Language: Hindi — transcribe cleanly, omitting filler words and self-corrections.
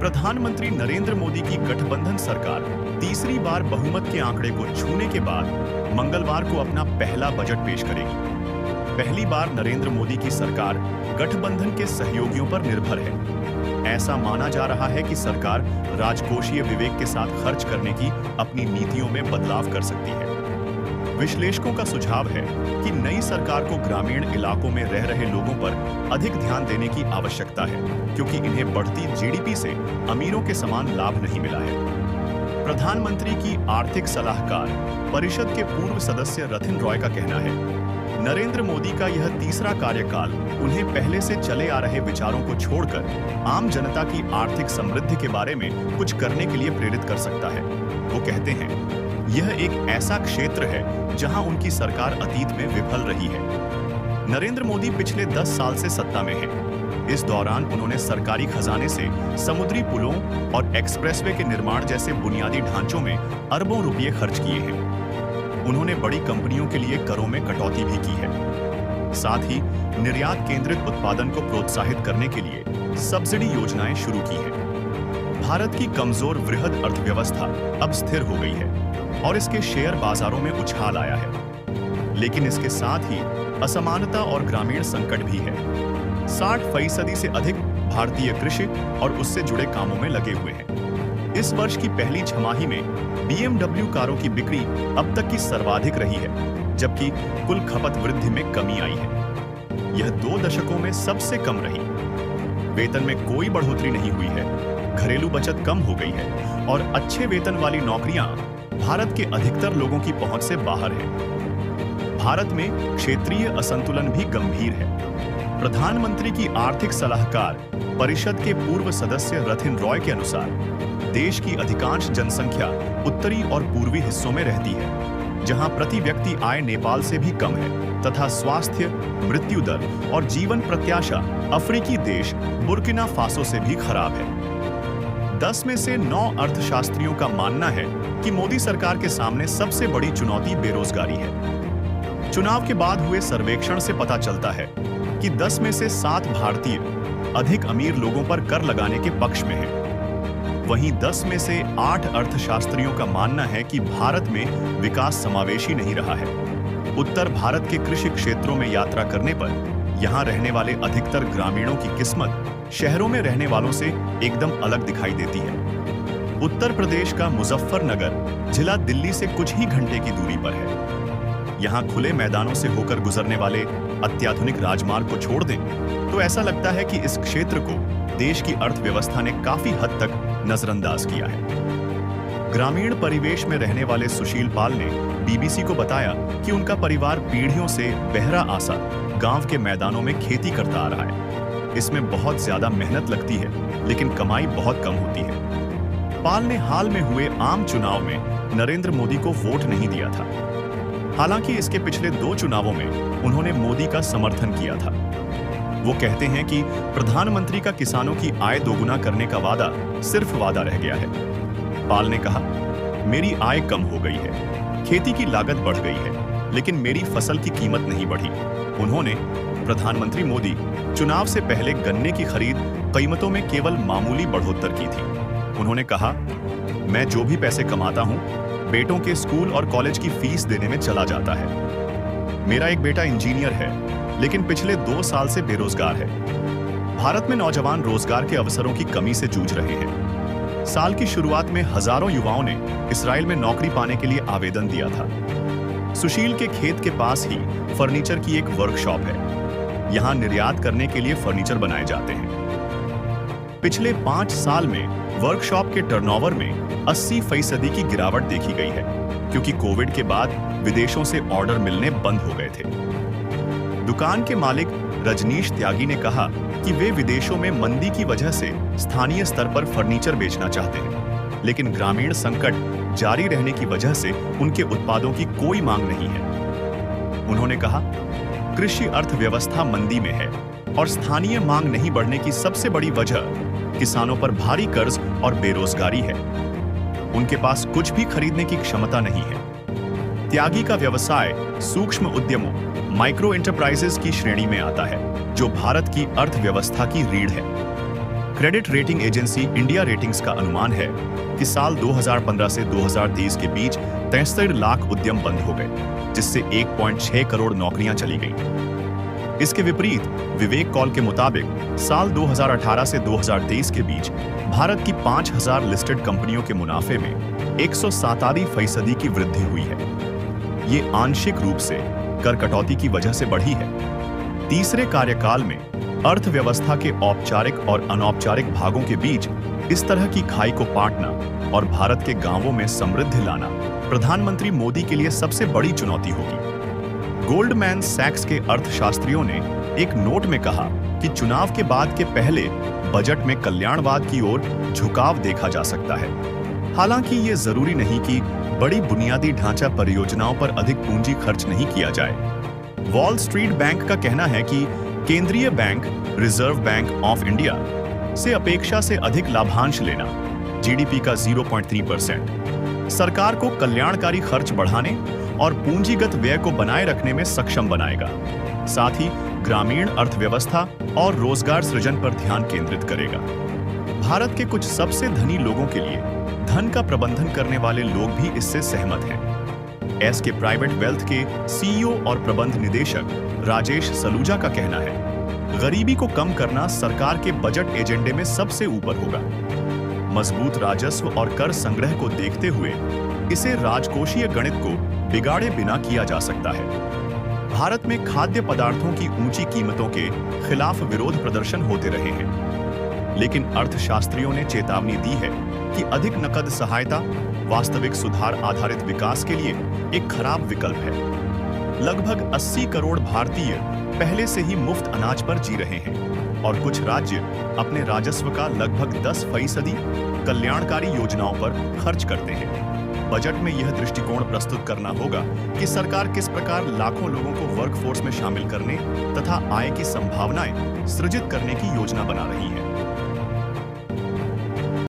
प्रधानमंत्री नरेंद्र मोदी की गठबंधन सरकार तीसरी बार बहुमत के आंकड़े को छूने के बाद मंगलवार को अपना पहला बजट पेश करेगी। पहली बार नरेंद्र मोदी की सरकार गठबंधन के सहयोगियों पर निर्भर है। ऐसा माना जा रहा है कि सरकार राजकोषीय विवेक के साथ खर्च करने की अपनी नीतियों में बदलाव कर सकती है। विश्लेषकों का सुझाव है कि नई सरकार को ग्रामीण इलाकों में रह रहे लोगों पर अधिक ध्यान देने की आवश्यकता है, क्योंकि इन्हें बढ़ती जीडीपी से अमीरों के समान लाभ नहीं मिला है। प्रधानमंत्री की आर्थिक सलाहकार परिषद के पूर्व सदस्य रथिन रॉय का कहना है, नरेंद्र मोदी का यह तीसरा कार्यकाल उन्हें पहले से चले आ रहे विचारों को छोड़कर आम जनता की आर्थिक समृद्धि के बारे में कुछ करने के लिए प्रेरित कर सकता है। वो कहते हैं, यह एक ऐसा क्षेत्र है जहां उनकी सरकार अतीत में विफल रही है। नरेंद्र मोदी पिछले 10 साल से सत्ता में हैं। इस दौरान उन्होंने सरकारी खजाने से समुद्री पुलों और एक्सप्रेसवे के निर्माण जैसे बुनियादी ढांचों में अरबों रुपये खर्च किए हैं। उन्होंने बड़ी कंपनियों के लिए करों में कटौती भी की है। साथ ही निर्यात केंद्रित उत्पादन को प्रोत्साहित करने के लिए सब्सिडी योजनाएं शुरू की हैं। भारत की कमजोर वृहद अर्थव्यवस्था अब स्थिर हो गई है और इसके शेयर बाजारों में उछाल आया है। लेकिन इसके साथ ही असमानता और ग्रामीण संकट भी है। 60% से अधिक भारतीय कृषि और उससे जुड़े कामों में लगे हुए हैं। इस वर्ष की पहली छमाही में BMW कारों की बिक्री अब तक की सर्वाधिक रही है, जबकि कुल खपत वृद्धि में कमी आई है। यह 2 दशकों में सबसे कम रही। वेतन में कोई बढ़ोतरी नहीं हुई है, घरेलू बचत कम हो गई है और अच्छे वेतन वाली नौकरियां भारत के अधिकतर लोगों की पहुंच से बाहर है। भारत में क्षेत्रीय असंतुलन भी गंभीर है। प्रधानमंत्री की आर्थिक सलाहकार परिषद के पूर्व सदस्य रथिन रॉय के अनुसार, देश की अधिकांश जनसंख्या उत्तरी और पूर्वी हिस्सों में रहती है, जहां प्रति व्यक्ति आय नेपाल से भी कम है तथा स्वास्थ्य, मृत्यु दर और जीवन प्रत्याशा अफ्रीकी देश बुर्किना फासो से भी खराब है। 10 में से 9 अर्थशास्त्रियों का मानना है कि मोदी सरकार के सामने सबसे बड़ी चुनौती बेरोजगारी है। चुनाव के बाद हुए सर्वेक्षण से पता चलता है कि 10 में से 7 भारतीय अधिक अमीर लोगों पर कर लगाने के पक्ष में हैं। वहीं 10 में से 8 अर्थशास्त्रियों का मानना है कि भारत में विकास समावेशी नहीं रहा है। उत्तर भारत के कृषि क्षेत्रों में यात्रा करने पर यहां रहने वाले अधिकतर ग्रामीणों की किस्मत शहरों में रहने वालों से एकदम अलग दिखाई देती है। उत्तर प्रदेश का मुजफ्फरनगर जिला दिल्ली से कुछ ही घंटे की दूरी पर है। यहाँ खुले मैदानों से होकर गुजरने वाले अत्याधुनिक राजमार्ग को छोड़ दें तो ऐसा लगता है कि इस क्षेत्र को देश की अर्थव्यवस्था ने काफी हद तक नजरअंदाज किया है। ग्रामीण परिवेश में रहने वाले सुशील पाल ने बीबीसी को बताया कि उनका परिवार पीढ़ियों से बहरा आसा गांव के मैदानों में खेती करता आ रहा है। इसमें बहुत ज्यादा मेहनत लगती है, लेकिन कमाई बहुत कम होती है। पाल ने हाल में हुए आम चुनाव में नरेंद्र मोदी को वोट नहीं दिया था। हालांकि इसके पिछले 2 चुनावों में उन्होंने मोदी का समर्थन किया था। वो कहते हैं कि प्रधानमंत्री का किसानों की आय दोगुना करने का वादा सिर्फ वादा रह गया है। पाल ने कहा, मेरी आय कम हो गई है, खेती की लागत बढ़ गई है, लेकिन मेरी फसल की कीमत नहीं बढ़ी। उन्होंने प्रधानमंत्री मोदी चुनाव से पहले गन्ने की खरीद कीमतों में केवल मामूली बढ़ोत्तर की थी। उन्होंने कहा, मैं जो भी पैसे कमाता हूं, बेटों के स्कूल और कॉलेज की फीस देने में चला जाता है। मेरा एक बेटा इंजीनियर है, लेकिन पिछले 2 साल से बेरोजगार है। भारत में नौजवान रोजगार के अवसरों की कमी से जूझ रहे हैं। साल की शुरुआत में हजारों युवाओं ने इसराइल में नौकरी पाने के लिए आवेदन दिया था। सुशील के खेत के पास ही फर्नीचर की एक वर्कशॉप है। यहां निर्यात करने के लिए फर्नीचर बनाए जाते हैं। पिछले 5 साल में वर्कशॉप के टर्नओवर में 80% की गिरावट देखी गई है, क्योंकि कोविड के बाद विदेशों से ऑर्डर मिलने बंद हो गए थे। दुकान के मालिक रजनीश त्यागी ने कहा कि वे विदेशों में मंदी की वजह से स्थानीय स्तर पर फर्नीचर बेचना चाहते हैं, लेकिन ग्रामीण संकट जारी रहने की वजह से उनके उत्पादों की कोई मांग नहीं है। उन्होंने कहा, कृषि अर्थव्यवस्था मंदी में है और स्थानीय मांग नहीं बढ़ने की सबसे बड़ी वजह किसानों पर भारी कर्ज और बेरोजगारी है। उनके पास कुछ भी खरीदने की क्षमता नहीं है। त्यागी का व्यवसाय सूक्ष्म उद्यमों, माइक्रो एंटरप्राइजेस की श्रेणी में आता है, जो भारत की अर्थव्यवस्था की रीढ़ है। Credit rating agency India ratings का अनुमान है कि साल 2015 से 2023 के बीच 63 लाख उद्यम बंद हो गए, जिससे 1.6 करोड़ नौकरियां चली गईं। इसके विपरीत विवेक कॉल के मुताबिक साल 2018 से 2023 के बीच भारत की 5000 लिस्टेड कंपनियों के मुनाफे में 147% की वृद्धि हुई है। ये आंशिक रूप से कर कटौती की वजह से बढ़ी है। तीसरे कार्यकाल में अर्थव्यवस्था के औपचारिक और अनौपचारिक भागों के बीच इस तरह की खाई को पाटना और भारत के गांवों में समृद्धि लाना प्रधानमंत्री मोदी के लिए सबसे बड़ी चुनौती होगी। गोल्डमैन सैक्स के अर्थशास्त्रियों ने एक नोट में कहा कि चुनाव के बाद के पहले बजट में कल्याणवाद की ओर झुकाव देखा जा सकता है। हालांकि ये जरूरी नहीं कि बड़ी बुनियादी ढांचा परियोजनाओं पर अधिक पूंजी खर्च नहीं किया जाए। वॉल स्ट्रीट बैंक का कहना है कि केंद्रीय bank reserve bank of India से अपेक्षा से अधिक लाभांश लेना जीडीपी का 0.3% सरकार को कल्याणकारी खर्च बढ़ाने और पूंजीगत व्यय को बनाए रखने में सक्षम बनाएगा। साथ ही ग्रामीण अर्थव्यवस्था और रोजगार सृजन पर ध्यान केंद्रित करेगा। भारत के कुछ सबसे धनी लोगों के लिए धन का प्रबंधन करने वाले लोग भी इससे सहमत हैं। एसके प्राइवेट वेल्थ के सीईओ और प्रबंध निदेशक राजेश सलूजा का कहना है, गरीबी को कम करना सरकार के बजट एजेंडे में सबसे ऊपर होगा। मजबूत राजस्व और कर संग्रह को देखते हुए इसे राजकोषीय गणित को बिगाड़े बिना किया जा सकता है। भारत में खाद्य पदार्थों की ऊंची कीमतों के खिलाफ विरोध प्रदर्शन होते रहे हैं, लेकिन अर्थशास्त्रियों ने चेतावनी दी है कि अधिक नकद सहायता वास्तविक सुधार आधारित विकास के लिए एक खराब विकल्प है। लगभग 80 करोड़ भारतीय पहले से ही मुफ्त अनाज पर जी रहे हैं और कुछ राज्य अपने राजस्व का लगभग 10% कल्याणकारी योजनाओं पर खर्च करते हैं। बजट में यह दृष्टिकोण प्रस्तुत करना होगा कि सरकार किस प्रकार लाखों लोगों को वर्कफोर्स में शामिल करने तथा आय की संभावनाएं सृजित करने की योजना बना रही है।